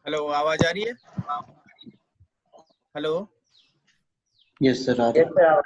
Hello, आवाज आ रही है? हेलो। यस सर, आ रही है।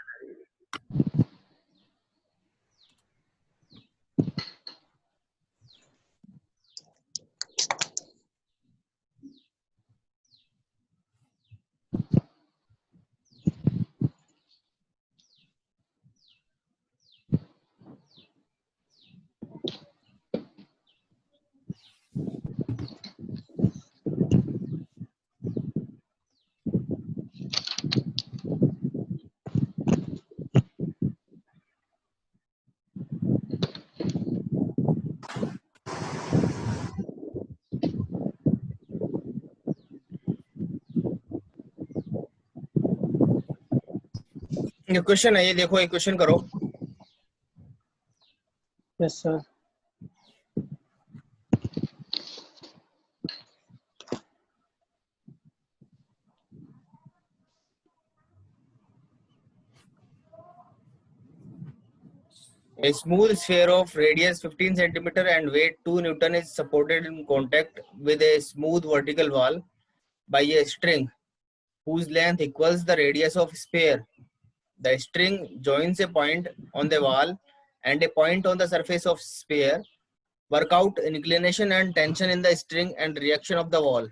ये क्वेश्चन है, ये देखो, एक क्वेश्चन करो। Yes sir. A smooth sphere of radius 15 centimeter and weight 2 Newton is supported in contact with a smooth vertical wall by a string whose length equals the radius of sphere. The string joins a point on the wall and a point on the surface of sphere. Work out inclination and tension in the string and reaction of the wall.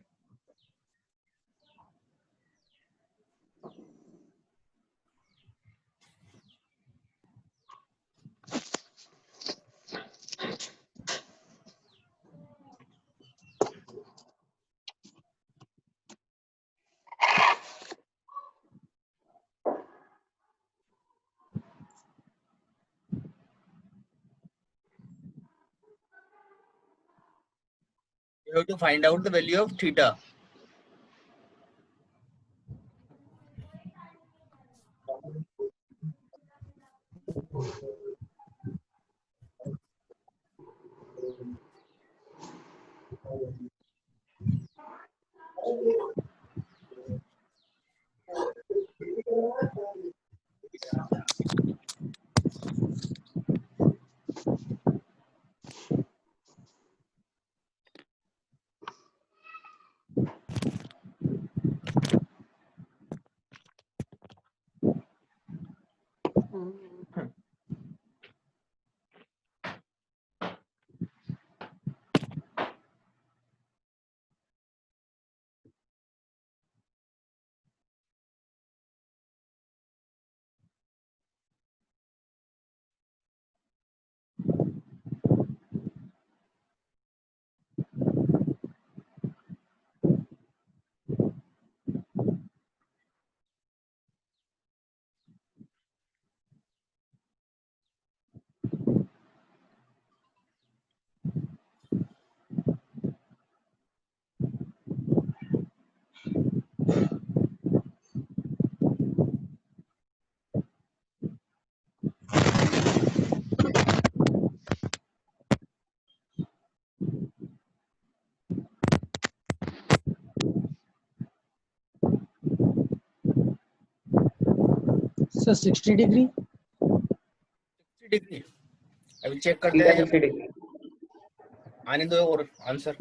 You have to find out the value of theta. Sir 60 degree. 60 degree अभी check करते हैं। 60 degree. आने दो और answer.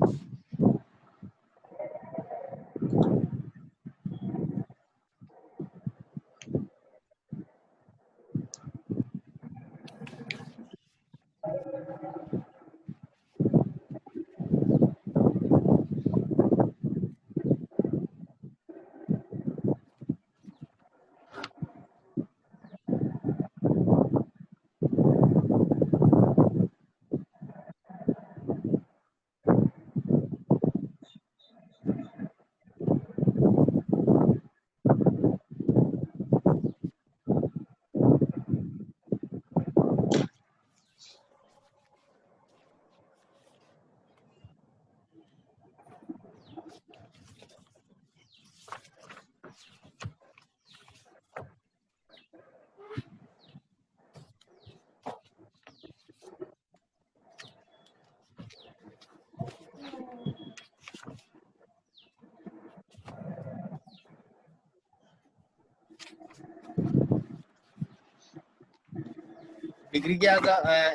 Degree क्या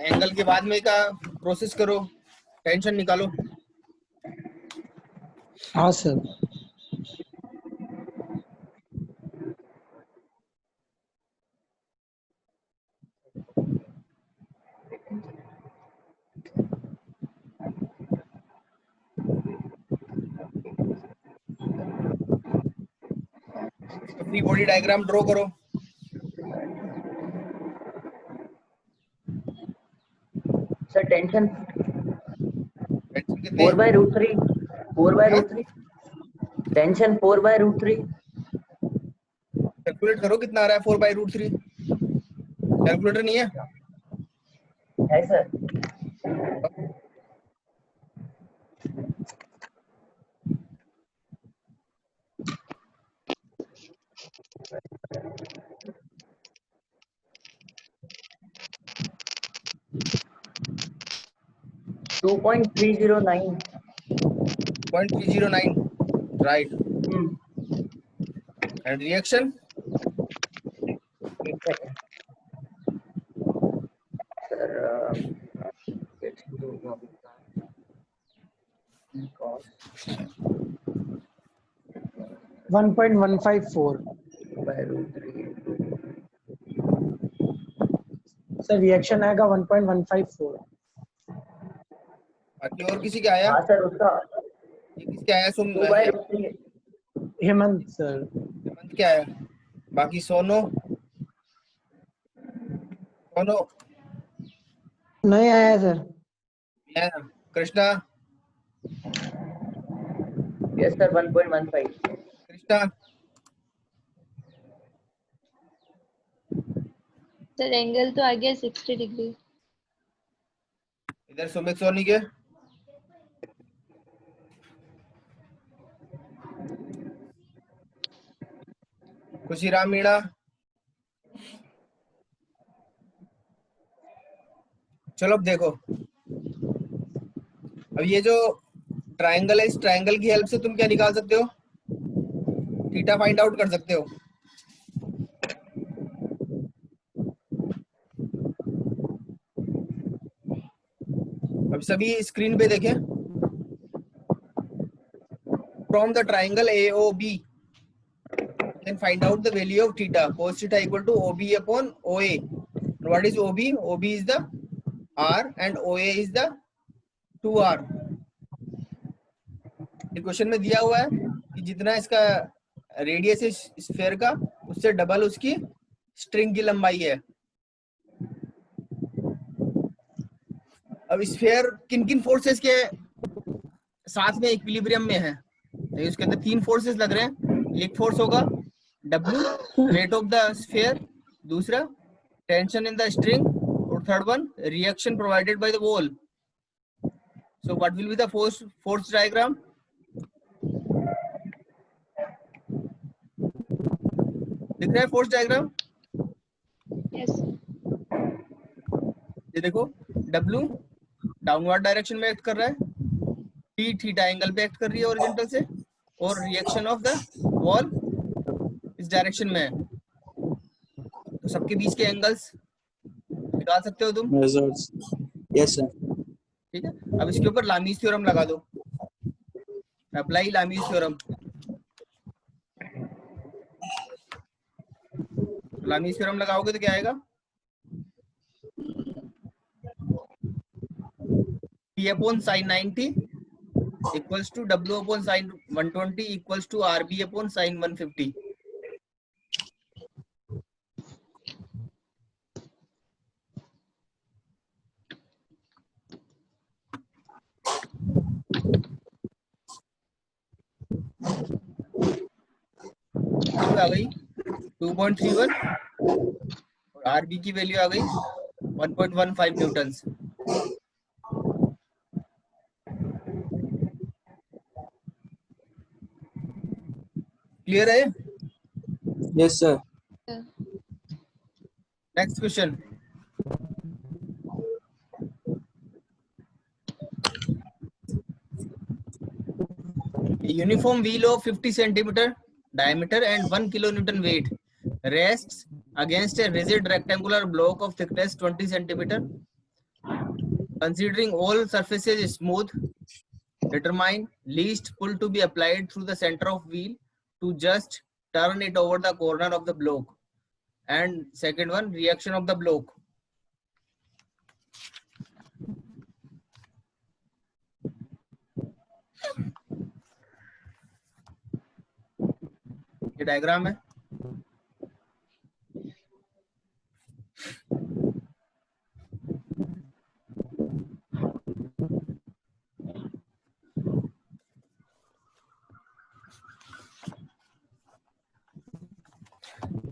angle के बाद में का प्रोसेस करो, टेंशन निकालो। हाँ sir. Free body diagram draw करो। सर टेंशन टेंशन कितने? 4/√3 4/√3 टेंशन 4/√3। कैलकुलेट करो कितना आ रहा है 4/√3। कैलकुलेटर नहीं है? है sir. Two 2.309। 0.309, right? And reaction? एक सेकंड सर। 1.154 सर। रिएक्शन आएगा 1.154। बाकी और किसी का आया? हाँ सर उसका ये किसके आया? 2/√3। हेमंत सर। हेमंत क्या आया? बाकी सोनो नहीं आया सर। या Krishna? Yes sir 1.15। Krishna sir angle तो आ गया 60 डिग्री। इधर सुमित सोनी के? खुशीराम मीणा? चलो अब देखो, अब ये जो ट्रायंगल है, इस ट्रायंगल की हेल्प से तुम क्या निकाल सकते हो? थीटा फाइंड आउट कर सकते हो। अब सभी स्क्रीन पे देखें। From the triangle AOB can find out the value of theta. Cos theta equal to OB upon OA. And what is OB? OB is the R and OA is the 2R. Question में दिया हुआ है कि जितना इसका radius है sphere का, उससे डबल उसकी स्ट्रिंग की लंबाई है। अब स्फीयर किन किन फोर्सेस के साथ में इक्विलिब्रियम में है? तो उसके अंदर 3 फोर्सेस लग रहे हैं। एक फोर्स होगा W, wait of the sphere, दूसरा टेंशन इन द स्ट्रिंग, और third one reaction provided by the wall. So what will be the force diagram? दिख रहा है फोर्स डायग्राम? यस। ये देखो, W डाउनवर्ड डायरेक्शन में एक्ट कर रहा है, P थीटा एंगल पे एक्ट कर रही है हॉरिजॉन्टल से, और रिएक्शन ऑफ द वॉल इस डायरेक्शन में है। तो सबके बीच के एंगल्स निकाल सकते हो तुम? Yes sir. ठीक है, अब इसके ऊपर लामीज थ्योरम लगा दो। Apply Lami's theorem. Lami's theorem लगाओगे तो क्या आएगा? P upon sin 90 equals to W upon sin 120 equals to RB upon sin 150. आ गई 2.31 और RB की वैल्यू आ गई 1.15 न्यूटन्स। क्लियर है? Yes sir. Next question. Uniform wheel of 50 centimeter diameter and 1 kilonewton weight rests against a rigid rectangular block of thickness 20 centimeter. Considering all surfaces smooth, Determine least pull to be applied through the center of wheel to just turn it over the corner of the block. And second one, reaction of the block. ये diagram है.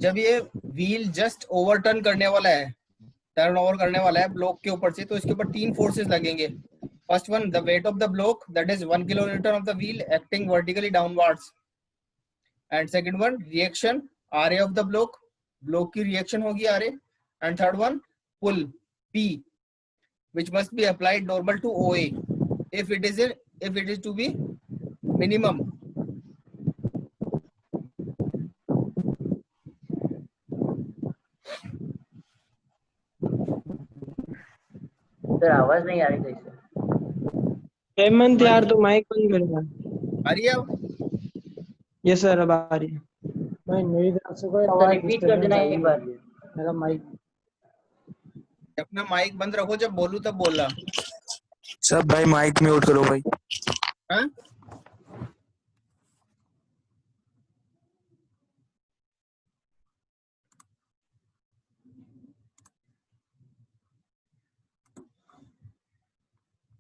जब ये wheel just overturn करने वाला है, turn over करने वाला है ब्लॉक के ऊपर से, तो इसके ऊपर तीन फोर्सेस लगेंगे. First one, the weight of the block, that is 1 kilonewton of the wheel acting vertically downwards. And second one, reaction RA of the block, block की रिएक्शन होगी RA. And third one, pull P, which must be applied normal to OA if it is to be minimum. Sir आवाज नहीं आ रही थी sir. Hemant यार तो mic बंद करेगा. आ रही है अब? यस सर अब आ रही है. नहीं मेरी तरफ से कोई आवाज रिपीट कर देना एक बार. मेरा माइक. अपना माइक बंद रखो, जब बोलूं तब बोलना. सब भाई माइक म्यूट करो भाई. हाँ?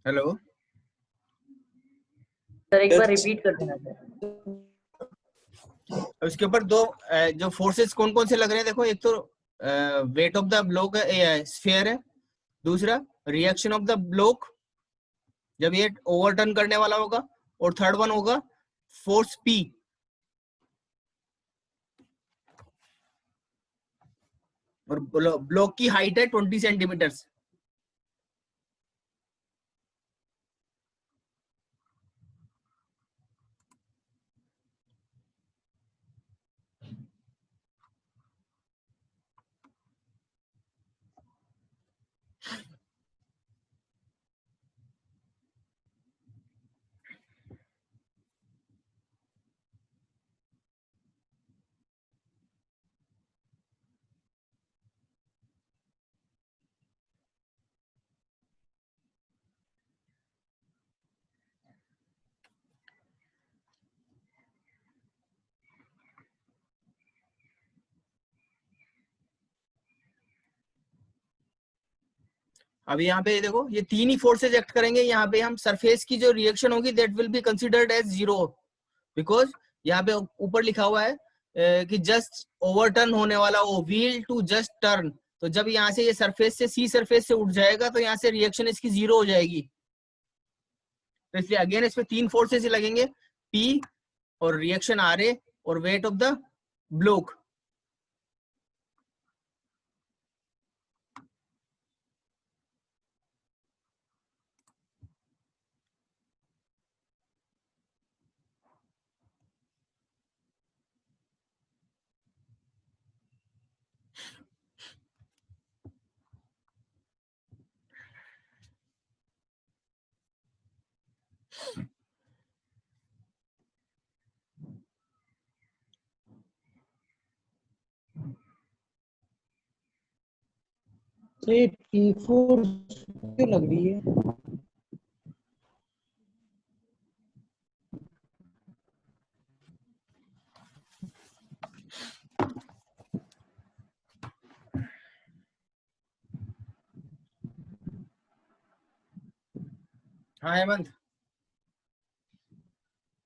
हेलो, सर एक बार रिपीट कर देना सर. उसके ऊपर दो जो फोर्सेस कौन कौन से लग रहे हैं देखो. एक तो wait of the block sphere है, दूसरा रिएक्शन ऑफ द ब्लॉक जब ये ओवरटर्न करने वाला होगा, और थर्ड वन होगा फोर्स पी. और ब्लॉक की हाइट है 20 सेंटीमीटर. अभी यहाँ पे देखो, ये तीन ही फोर्सेज एक्ट करेंगे. यहाँ पे हम सरफेस की जो रिएक्शन होगी that will be considered as zero, because यहाँ पे ऊपर लिखा हुआ है कि जस्ट ओवरटर्न होने वाला वो व्हील टू जस्ट टर्न. तो जब यहाँ से ये सरफेस से सी सरफेस से उठ जाएगा तो यहाँ से रिएक्शन इसकी जीरो हो जाएगी. तो इसलिए अगेन इस पे तीन फोर्सेज लगेंगे, पी और रिएक्शन आर ए और वेट ऑफ द ब्लॉक. ये P4 क्यों लग रही है? हाँ हेमंत,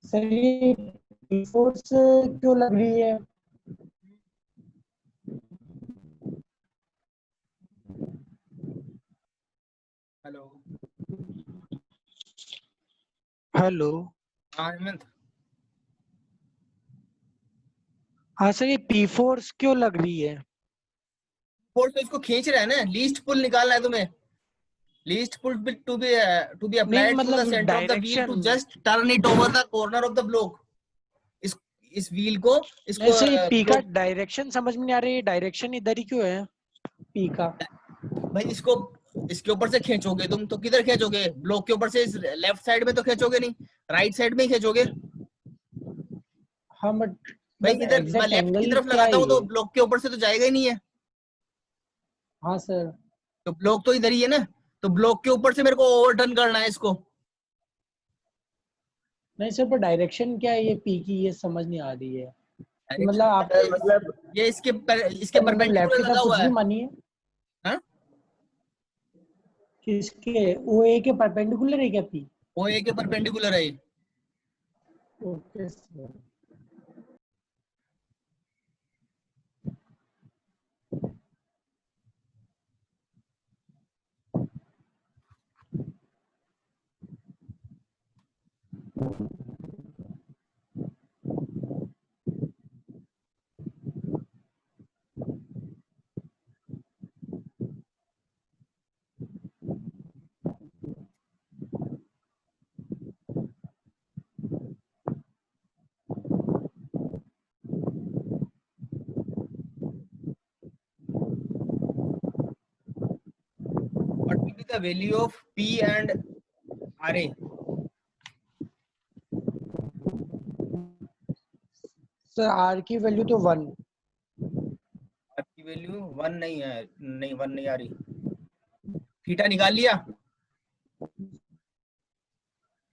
सर ये P4 क्यों लग रही है? हेलो. हेलो. हाँ हेमंत, हाँ सर ये P4 क्यों लग रही है? फोर्स तो इसको खींच रहा है ना. लीस्ट पुल निकालना है तुम्हें. Least pull to be applied to the centre of the wheel to just turn it over the corner of the block. इस व्हील को इसको ऐसे P का डायरेक्शन समझ में नहीं आ रही है. डायरेक्शन इधर ही क्यों है P का? भाई इसको इसके ऊपर से खींचोगे तुम तो किधर खींचोगे? ब्लॉक के ऊपर से इस लेफ्ट साइड में तो खींचोगे नहीं, राइट साइड में ही खींचोगे हाँ बट भाई। बट इधर मैं एग्जैक्ट लेफ्ट की एंगल तरफ क्या लगाता है हूँ तो ये? ब्लॉक के ऊपर से तो जाएगा ही नहीं है, हाँ सर। तो ब्लॉक तो इधर ही है ना, तो ब्लॉक के ऊपर से मेरे को ओवरटर्न करना है इसको। नहीं सर, पर डायरेक्शन क्या है ये पी की, ये समझ नहीं आ रही है। मतलब डायरेक्शन आप सर मतलब ये इसके सर मतलब लेफ्ट परपेंडिकुलर की लगा तरफ कुछ हुआ भी है। मानी है हाँ, कि इसके ओ ए के परपेंडिकुलर है क्या पी? वो ए के परपेंडिकुलर है ये। Okay sir. What will be the value of P and RA? Sir R की वैल्यू तो 1। R की वैल्यू 1 नहीं है, नहीं 1 नहीं आ रही। थीटा निकाल लिया?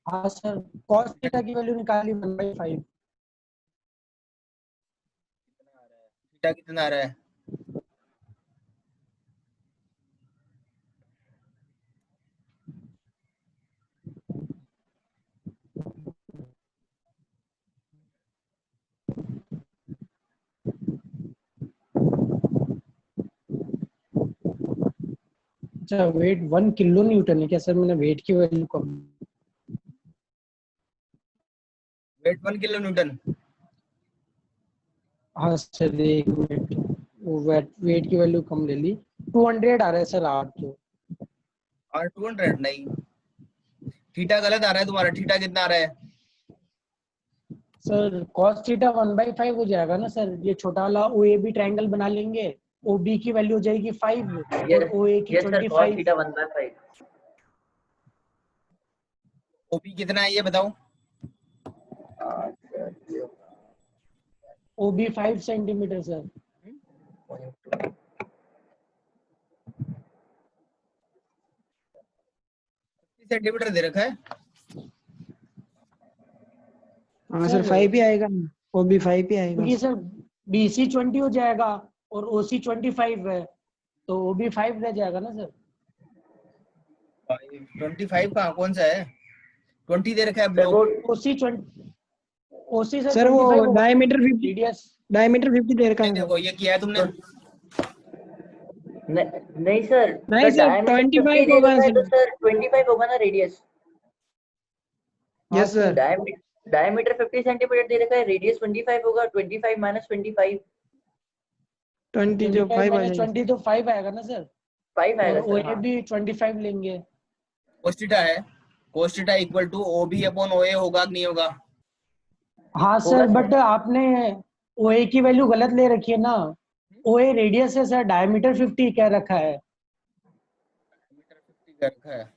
हाँ सर, cos थीटा की वैल्यू निकाली 1/5। थीटा कितना आ रहा है? अच्छा, वेट 1 किलो न्यूटन है क्या सर? मैंने वेट की वैल्यू कम। Weight 1 kilo newton. हाँ सर, एक मिनट, वो वेट की वैल्यू कम ले ली। 200 आ रहा है सर आर तो। और 200 नहीं, थीटा गलत आ रहा है तुम्हारा। थीटा कितना आ रहा है? सर cos थीटा 1/5 हो जाएगा ना सर? ये छोटा वाला ओ ए बी ट्रायंगल बना लेंगे, ओ बी की वैल्यू हो जाएगी 5 और ओ ए की yes sir cos 25। Theta 1/5। OP कितना है ये बताओ? O B 5 centimetre sir. Centimetre दे रखा है। हाँ सर 5 ही आएगा, ओ बी 5 ही आएगा क्योंकि सर बी सी 20 हो जाएगा और ओ सी 25 है, तो ओ बी 5 रह जाएगा ना सर? 25 कहाँ, कौन सा है? 20 दे रखा है सर वो ब्लॉक। ओ सी 20, ओ सी सर वो 25 होगा, डायमीटर 50 रेडियस। डायमीटर 50 दे रखा है सर। देखो ये किया है तुमने। नहीं सर, नहीं सर डायमीटर 50 25 दे होगा रखा है सर। तो सर 25 होगा ना radius. Yes sir. Diameter 50 centimetre दे रखा है, रेडियस 25 होगा। 25 माइनस 25 20 जो 5 आ जाएगा। 20 तो 5 आएगा ना सर? 5 और आएगा ओ सर। ए हाँ भी 25 लेंगे। cos थीटा है, cos theta equal to OB upon OA होगा कि नहीं होगा? हाँ होगा सर, बट सर। आपने ओ ए की वैल्यू गलत ले रखी है ना। ओ ए रेडियस है सर, डायमीटर 50 कह रखा है। मीटर 50 का रखा है।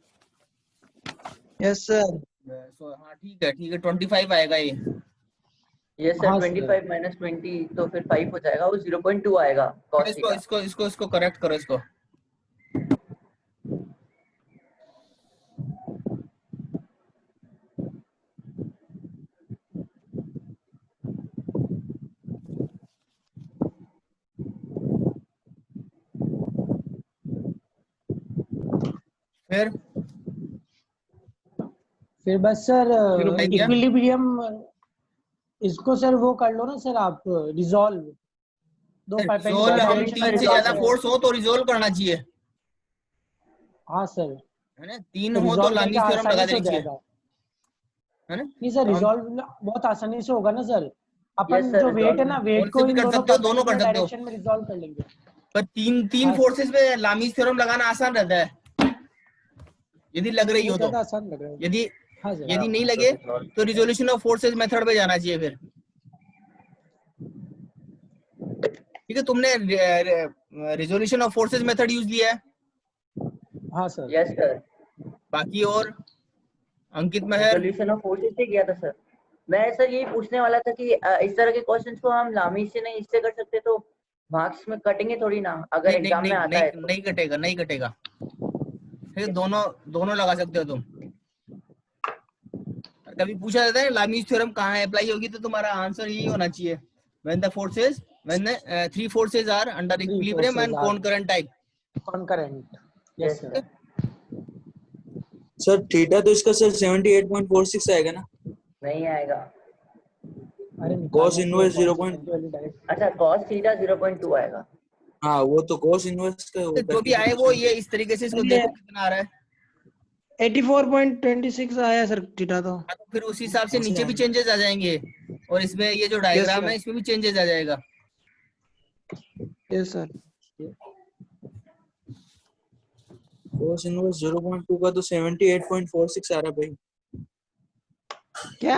Yes sir. हाँ ठीक है, ठीक है, 25 आएगा ये। यस सर, हाँ सर। 25 माइनस 20 तो फिर 5 हो जाएगा, वो 0.2 आएगा cos इसको थीटा। इसको इसको इसको करेक्ट करो इसको। फिर बस सर फिर भाई क्या? इक्विलिब्रियम, इसको सर वो कर लो ना सर आप, रिजॉल्व। दो रिजोल्व परपेंडिकुलर हम डायरेक्शन में 3 से रिजॉल्व ज्यादा करें। फोर्स हो तो रिजोल्व करना चाहिए, हाँ सर, है ना? 3 तो हो तो रिजॉल्व करके लामीज थ्योरम लगा आसानी से हो देनी चाहिए, जाएगा। है ना? नहीं सर, तो हम रिजॉल्व बहुत आसानी से होगा ना सर। यस अपन सर, जो वेट है रिजॉल्व ना, कौन वेट से को भी इन कर दोनों सकते हो, दोनों कर परपेंडिकुलर सकते हो, डायरेक्शन में रिजॉल्व कर लेंगे। पर तीन हाँ सर, फोर्सेस पे लामीज थ्योरम लगाना आसान रहता है यदि लग रही वो हो तो। ज्यादा आसान लग रहा है। यदि हाँ सर। यदि नहीं तो लगे रिजॉल्व तो रिजोल्यूशन ऑफ फोर्सेस मेथड पे जाना चाहिए फिर। ठीक है, तुमने resolution of forces method use लिया है? हाँ सर। Yes sir. बाकी और अंकित मेहर? सॉल्यूशन ऑफ फोर्सेस से किया था सर। मैं सर यही पूछने वाला था कि इस तरह के क्वेश्चंस को हम लामी से नहीं इससे कर सकते तो मार्क्स में कटेंगे थोड़ी ना अगर नहीं नहीं एग्जाम में नहीं आता नहीं, है तो। नहीं कटेगा, नहीं कटेगा। ठीक है, दोनों दोनों लगा सकते हो तुम। कभी पूछा जाता है लामीज थ्योरम कहाँ अप्लाई होगी, तो तुम्हारा आंसर यही होना चाहिए, when the forces, when the three forces are under equilibrium and concurrent type. Concurrent. Yes sir. Sir theta तो इसका सर 78.46 आएगा ना? नहीं आएगा। अरे cos निकालना इनवर्स चाहिए 0. कॉन्करेंट वाली डायरेक्ट। अच्छा cos थीटा 0.2 आएगा। हाँ वो तो cos इनवर्स का वो तो जो करके भी आए वो ये फिर इस तरीके से इसको ये- देखो कितना आ रहा है। 84.26 आया सर थीटा तो। हाँ, तो फिर उस हिसाब से ऐसे नीचे भी आएगा। चेंजेस आ जाएंगे, और इसमें ये जो यस डायग्राम सर, है इसमें भी चेंजेस आ जाएगा। Yes sir. cos इनवर्स 0.2 का तो 78.46 आ रहा भाई। क्या?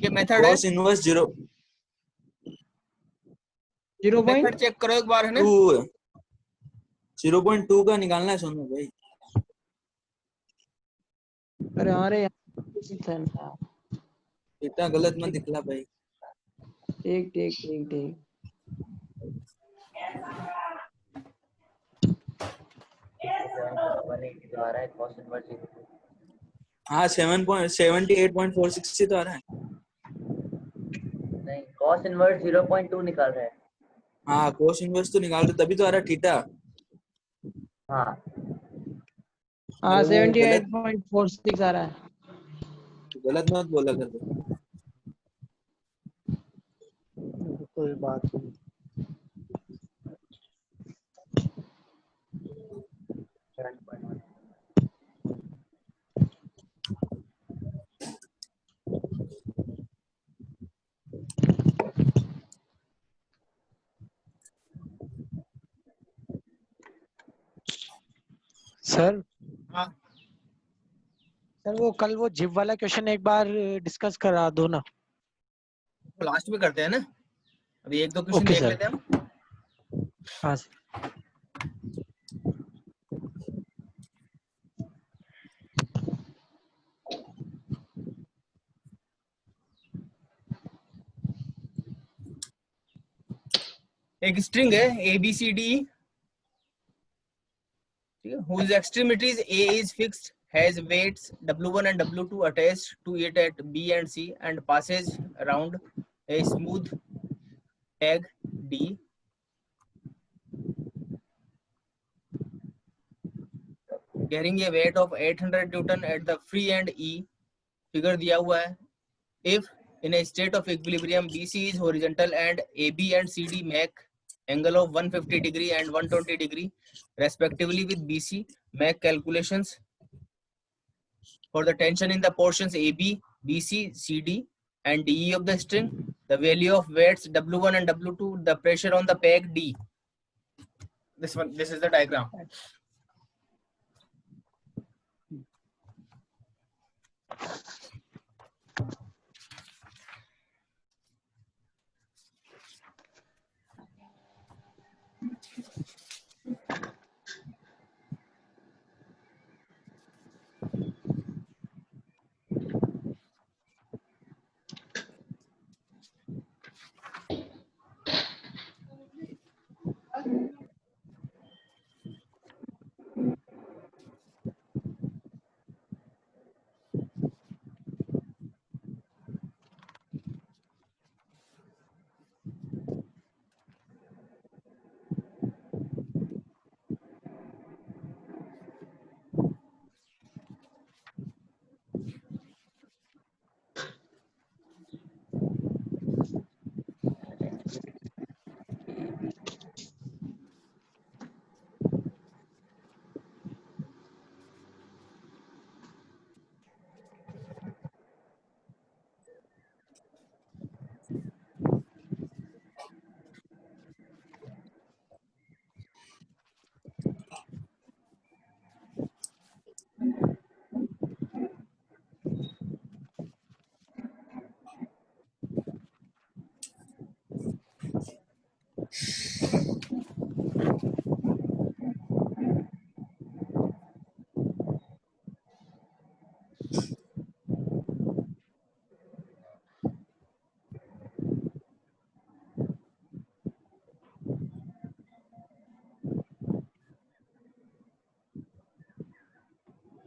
ये मेथड है, cos इनवर्स 0. मेथड चेक करो एक बार, है ना? 0.2 का निकालना है सोनू भाई। अरे अरे इसी था। इतना गलत मत दिखला भाई। ठीक ठीक ठीक ठीक। 180 जो आ रहा है cos इनवर्स 0.2। हाँ 78.46 से तो आ रहा है। नहीं cos इनवर्स 0.2 निकाल रहा है। हाँ cos इनवर्स तो निकाल रहे तभी तो आ रहा है थीटा। हाँ हाँ अरे वो गलत 78.46 आ रहा है। मत बोला कर भाई। कोई बात नहीं। सर हाँ, सर वो कल वो जिप वाला क्वेश्चन एक बार डिस्कस करा दो ना। लास्ट में करते हैं ना, अभी एक दो क्वेश्चन ओके देख सर। लेते हैं हम। हाँ सर। एक स्ट्रिंग है ABCD, whose extremities A is fixed, has weights W1 and W2 attached to it at B and C, and passes around a smooth peg D. Carrying a weight of 800 Newton at the free end E. Figure दिया हुआ है. If in a state of equilibrium BC is horizontal and AB and CD make angle of 150 degree and 120 degree respectively with BC, make calculations for the tension in the portions AB, BC, CD and DE of the string, the value of weights W1 and W2, the pressure on the peg D. This is the diagram.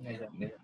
नहीं जा, नहीं जा।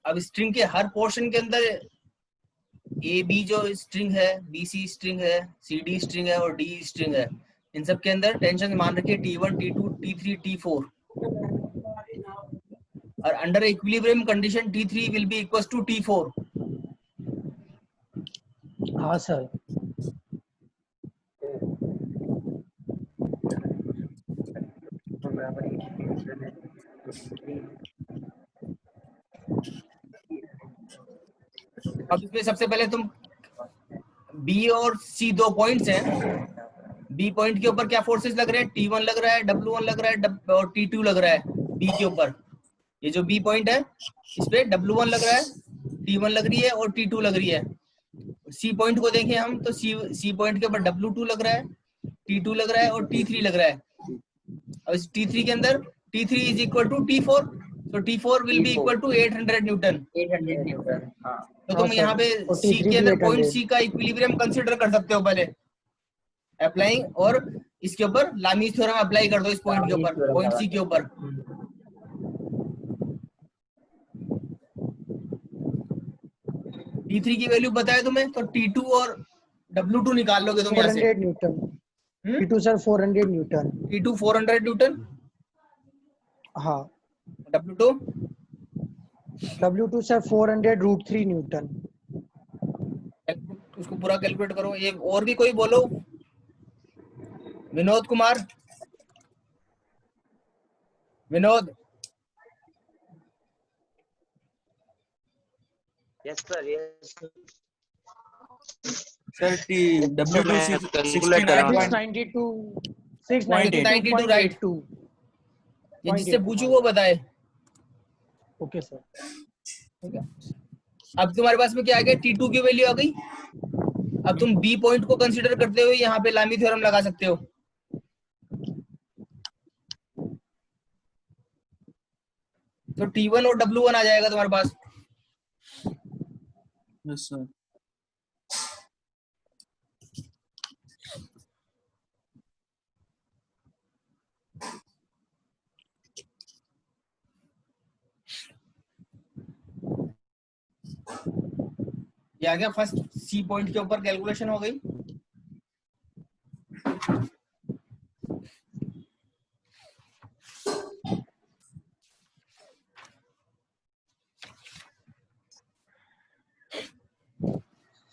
अब string के हर portion के अंदर A B जो string है, बी सी स्ट्रिंग है, सी डी स्ट्रिंग है और डी स्ट्रिंग है, इन सब के अंदर टेंशन मान रखिए T1, T2, T3, T4 और under equilibrium condition T3 will be equals to T4. हाँ सर. अब इसमें सबसे पहले तुम बी और सी दो पॉइंट्स हैं. बी पॉइंट के ऊपर क्या फोर्सेस लग रहे हैं? T1 लग रहा है, W1 लग रहा है और T2 लग रहा है बी के ऊपर. ये जो बी पॉइंट है इस पे W1 लग रहा है, T1 लग रही है और T2 लग रही है. सी पॉइंट को देखें हम तो सी पॉइंट के ऊपर W2 लग रहा है, T2 लग रहा है और T3 लग रहा है. अब इस T3 के अंदर T3 is equal to T4, तो T4 will be equal to 800 newton. 800 newton. हाँ. तो तुम यहाँ पे सी के अंदर पॉइंट सी का इक्विलिब्रियम कंसीडर कर सकते हो पहले अप्लाइंग, और इसके ऊपर लामीज थ्योरम अप्लाई कर दो इस पॉइंट के ऊपर, पॉइंट सी के ऊपर. T3 की वैल्यू बताए तुम्हें, तो T2 और W2 निकाल लोगे तुम यहाँ से. 400 Newton. T2 sir 400 Newton. T2 400 Newton. हाँ. W2 W2 sir 400 √3 Newton. उसको पूरा कैलकुलेट करो. ये और भी कोई बोलो. Vinod Kumar, Vinod. Yes sir, yes. Sir W2 692 692 right. ये जिससे पूछू वो बताए. Okay sir. ठीक है. अब तुम्हारे पास में क्या आ गया? T2 की वैल्यू आ गई. अब तुम बी पॉइंट को कंसीडर करते हुए यहाँ पे लामी थ्योरम लगा सकते हो. तो T1 और W1 आ जाएगा तुम्हारे पास. Yes sir. ये आ गया. फर्स्ट सी पॉइंट के ऊपर कैलकुलेशन हो गई.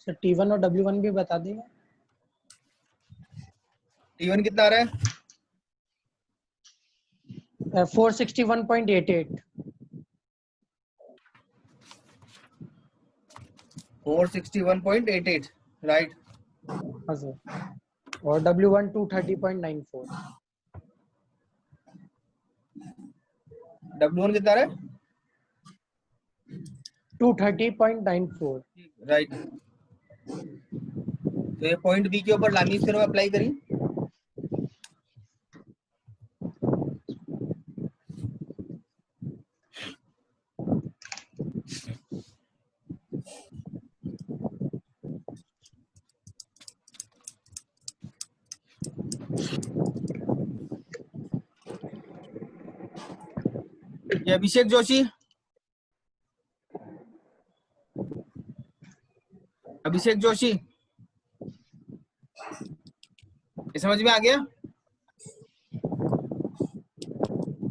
सर T1 और W1 भी बता देंगे. T1 कितना आ रहा है? 461.88. 461.88 राइट. हाँ सर. और W1 230.94. W1 कितना आ रहा है? 230.94. राइट. तो ये पॉइंट बी के ऊपर लामीज थ्योरम अप्लाई करी. ये अभिषेक जोशी, अभिषेक जोशी ये समझ में आ गया?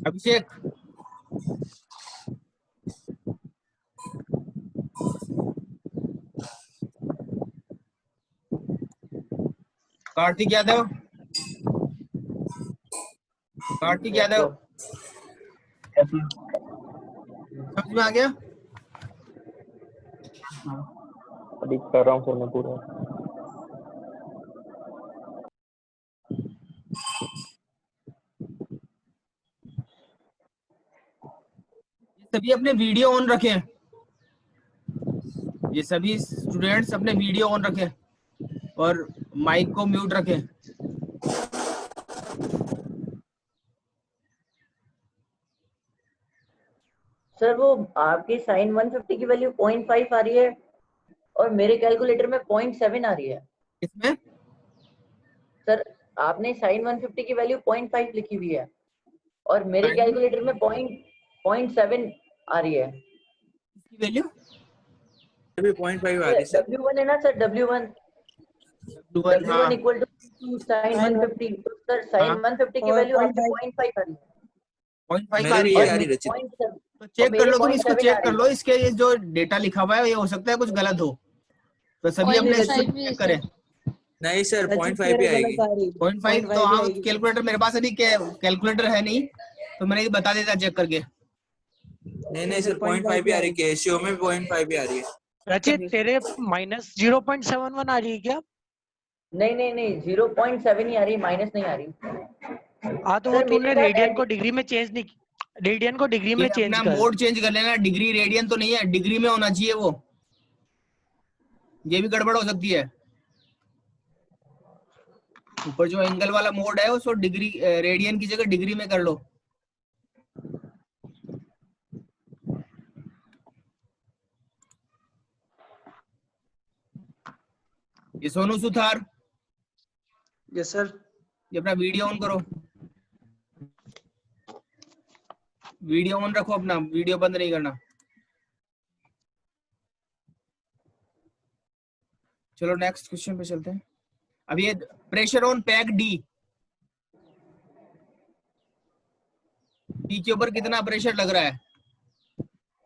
अभिषेक, कार्तिक यादव, कार्तिक यादव, समझ में आ गया? अभी कर रहा हूँ सर मैं पूरा। सभी अपने वीडियो ऑन रखें, ये सभी स्टूडेंट्स अपने वीडियो ऑन रखें और माइक को म्यूट रखें। सर वो आपकी साइन 150 की वैल्यू 0.5 आ रही है और मेरे कैलकुलेटर में 0.7 आ रही है। इसमें सर आपने साइन 150 की वैल्यू 0.5 लिखी हुई है और मेरे कैलकुलेटर में 0.7 आ रही है। इसकी वैल्यू अभी 0.5 आ रही है सर। W1 है ना sir, W1 W1 equal to sign 150। तो सर साइन 150 की वैल्यू आपकी 0.5 आ रही है। 0.5 आ रही मेरे है। आ रही रचित। तो चेक कर लो, तुम इसको चेक कर लो, इसके ये जो डेटा लिखा हुआ है ये हो सकता है कुछ गलत हो, तो सभी अपने इसको 0.5 भी है चेक करें। नहीं सर 0.5 पे आएगी। 0.5 तो हाँ, कैलकुलेटर मेरे पास अभी कैलकुलेटर है नहीं, तो मैंने ये बता देता चेक करके। नहीं सर 0.5 भी आ रही है, कैशियो में 0.5 भी आ रही है। रचित तेरे माइनस 0.71 आ रही है क्या? नहीं 0.7 ही आ रही, माइनस नहीं आ रही। हाँ तो वो सर, तूने मेरे साथ रेडियन को डिग्री में चेंज नहीं, रेडियन को डिग्री में ये चेंज अपना कर। मोड चेंज कर लेना, डिग्री रेडियन तो नहीं है, डिग्री में होना चाहिए वो, ये भी गड़बड़ हो सकती है। ऊपर जो एंगल वाला मोड है उसको डिग्री रेडियन की जगह डिग्री में कर लो। ये सोनू सुथार, यस सर। ये अपना वीडियो ऑन करो, वीडियो ऑन रखो अपना, वीडियो बंद नहीं करना। चलो नेक्स्ट क्वेश्चन पे चलते हैं। अब ये pressure on pack D, D के ऊपर कितना प्रेशर लग रहा है,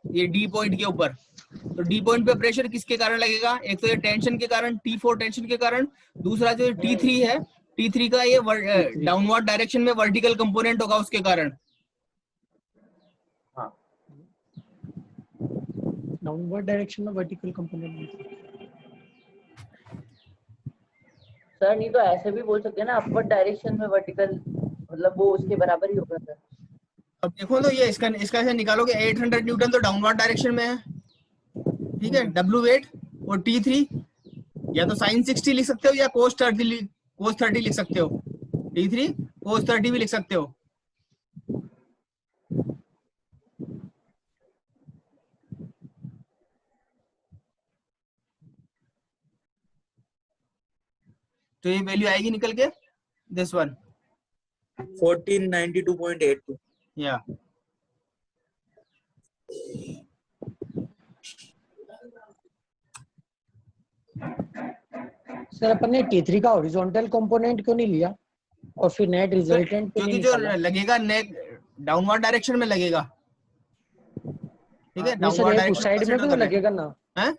ये डी पॉइंट के ऊपर। तो डी पॉइंट पे प्रेशर किसके कारण लगेगा? एक तो ये टेंशन के कारण, T4 टेंशन के कारण, दूसरा जो T3 है, T3 का ये डाउनवर्ड डायरेक्शन में वर्टिकल कंपोनेंट होगा उसके कारण। डाउनवर्ड डायरेक्शन में वर्टिकल कंपोनेंट। सर नहीं तो ऐसे भी बोल सकते हैं ना, अपवर्ड डायरेक्शन में वर्टिकल, मतलब वो उसके बराबर ही होगा सर। अब देखो तो ये इसका से निकालोगे 800 न्यूटन तो डाउनवर्ड डायरेक्शन में है, ठीक है, W वेट, और T3 या तो sin 60 लिख सकते हो या cos 30 लिख सकते हो, T3 cos 30 भी लिख सकते हो। तो ये वैल्यू आएगी निकल के दिस वन 1492.82। या सर अपन ने T3 का हॉरिजॉन्टल कंपोनेंट क्यों नहीं लिया और फिर नेट रिजल्टेंट पे क्योंकि नहीं जो निकाला? लगेगा नेट डाउनवर्ड डायरेक्शन में लगेगा, ठीक है, नहीं सर, डाउनवर्ड एक उस डायरेक्शन साइड में भी तो लगेगा ना। हैं?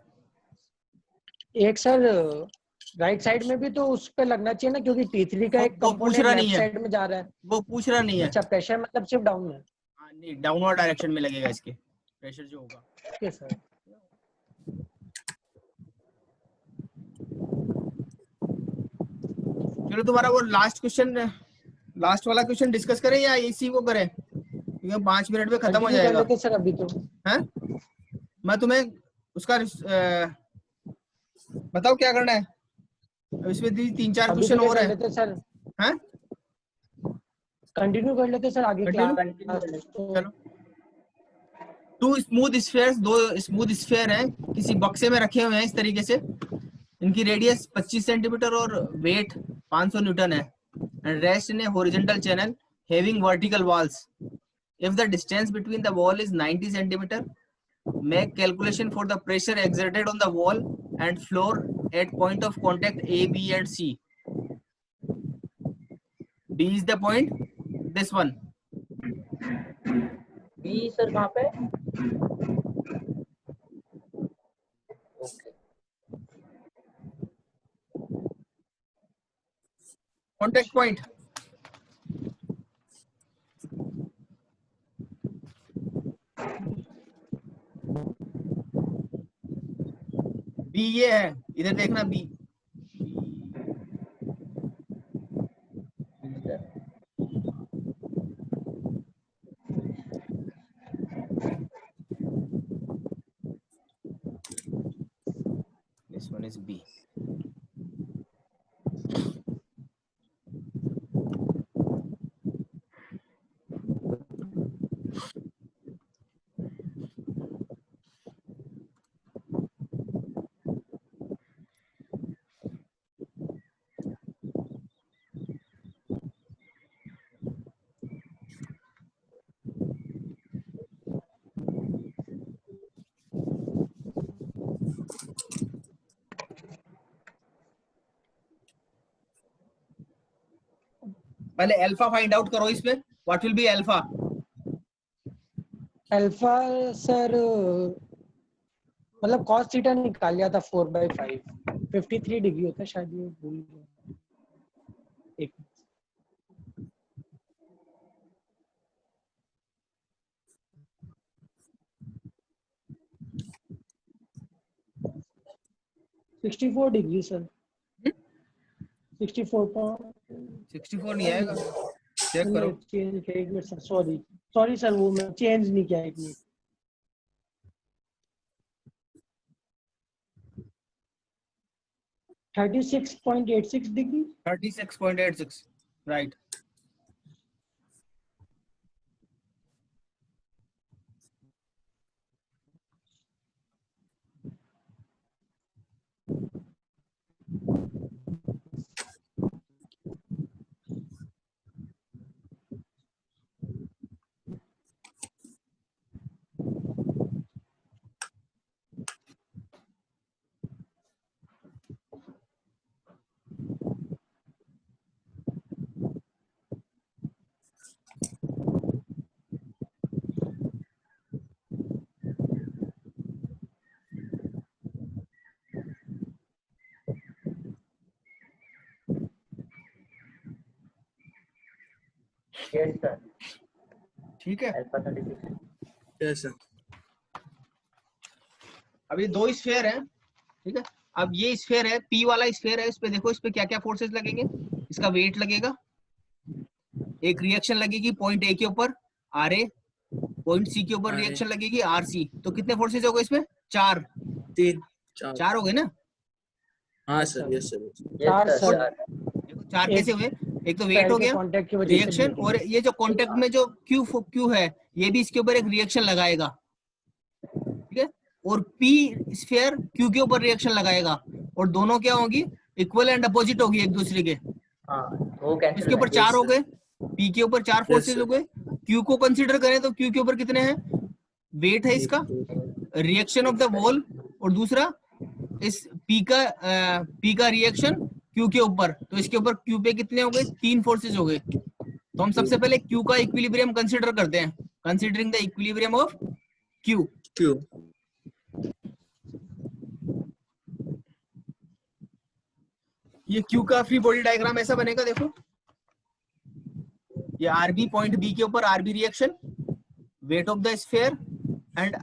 एक सर राइट साइड में भी तो उस पे लगना चाहिए ना, क्योंकि T3 का एक वो पूछ कंपोनेंट रहा लेफ्ट नहीं है, साइड में जा रहा है। वो पूछ रहा नहीं है। अच्छा, प्रेशर मतलब सिर्फ डाउन में। हाँ, नहीं डाउनवर्ड डायरेक्शन में लगेगा इसके प्रेशर जो होगा। Okay sir. चलो तुम्हारा वो लास्ट वाला क्वेश्चन डिस्कस करें या इसी को करें, क्योंकि 5 मिनट में खत्म हो कंटिन्यू कर जाएगा। लेते सर अभी तो। हैं? मैं तुम्हें उसका बताओ क्या करना है। अब इसमें 3-4 अभी क्वेश्चन तो और कर है। लेते सर, हैं? कंटिन्यू कर लेते सर आगे Continue? क्लास। चलो, 2 स्मूथ स्फीयर्स, 2 स्मूथ स्फीयर हैं, किसी बक्से में रखे हुए हैं इस तरीके से। इनकी रेडियस 25 सेंटीमीटर और वेट 500 न्यूटन है, and rest in a horizontal channel having vertical walls. If the distance between the wall is 90 centimeter, make calculation for the pressure exerted on the wall and floor at point of contact A, B and C. B is the point, this one. B sir कहाँ पे? Okay Contact point. B ये है, इधर देखना B. This one is B. पहले alpha find out करो इस पे. What will be alpha? Alpha sir मतलब cos थीटा निकाल लिया था 4/5 53 डिग्री होता है शायद, ये भूल गया. एक 64 डिग्री सर. 64 नहीं आएगा. चेक करो. चेंज किया एक मिनट सर. सॉरी सर, वो मैं चेंज नहीं किया. एक minute. 36.86 degree. 36.86. Right. Yes sir. ठीक है. अल्फा 36. Yes sir. अब ये दो स्फीयर हैं. ठीक है. अब ये स्फीयर है, P वाला स्फीयर है. इस पे देखो, इस पे क्या क्या फोर्सेस लगेंगे. इसका वेट लगेगा. एक रिएक्शन लगेगी पॉइंट A के ऊपर RA, पॉइंट C के ऊपर RA. रिएक्शन लगेगी RC. तो कितने फोर्सेस हो गए इसमें? 4. 4 हो गए ना. हाँ sir. Yes sir. Yes sir. Sir. देखो 4 कैसे हुए. एक तो वेट हो गया, कांटेक्ट की वजह से रिएक्शन, और ये जो कांटेक्ट में जो Q है, ये भी इसके ऊपर एक रिएक्शन लगाएगा. ठीक है. और P स्फीयर Q के ऊपर रिएक्शन लगाएगा, और दोनों क्या होगी? इक्वल एंड अपोजिट होगी एक दूसरे के. हाँ वो कैंसिल. इसके ऊपर 4 हो गए. P के ऊपर 4 फोर्सेस sir. हो गए. Q को कंसीडर करें तो Q के ऊपर कितने हैं? वेट है इसका, रिएक्शन ऑफ द वॉल, और दूसरा इस P का रिएक्शन Q के ऊपर. तो इसके ऊपर Q पे कितने हो गए? 3 फोर्सेस हो गए. तो हम सबसे पहले Q का इक्विलिब्रियम कंसीडर करते हैं. Considering the equilibrium of Q. ये Q का फ्री बॉडी डायग्राम ऐसा बनेगा. देखो, ये RB पॉइंट B के ऊपर RB reaction, wait of the sphere and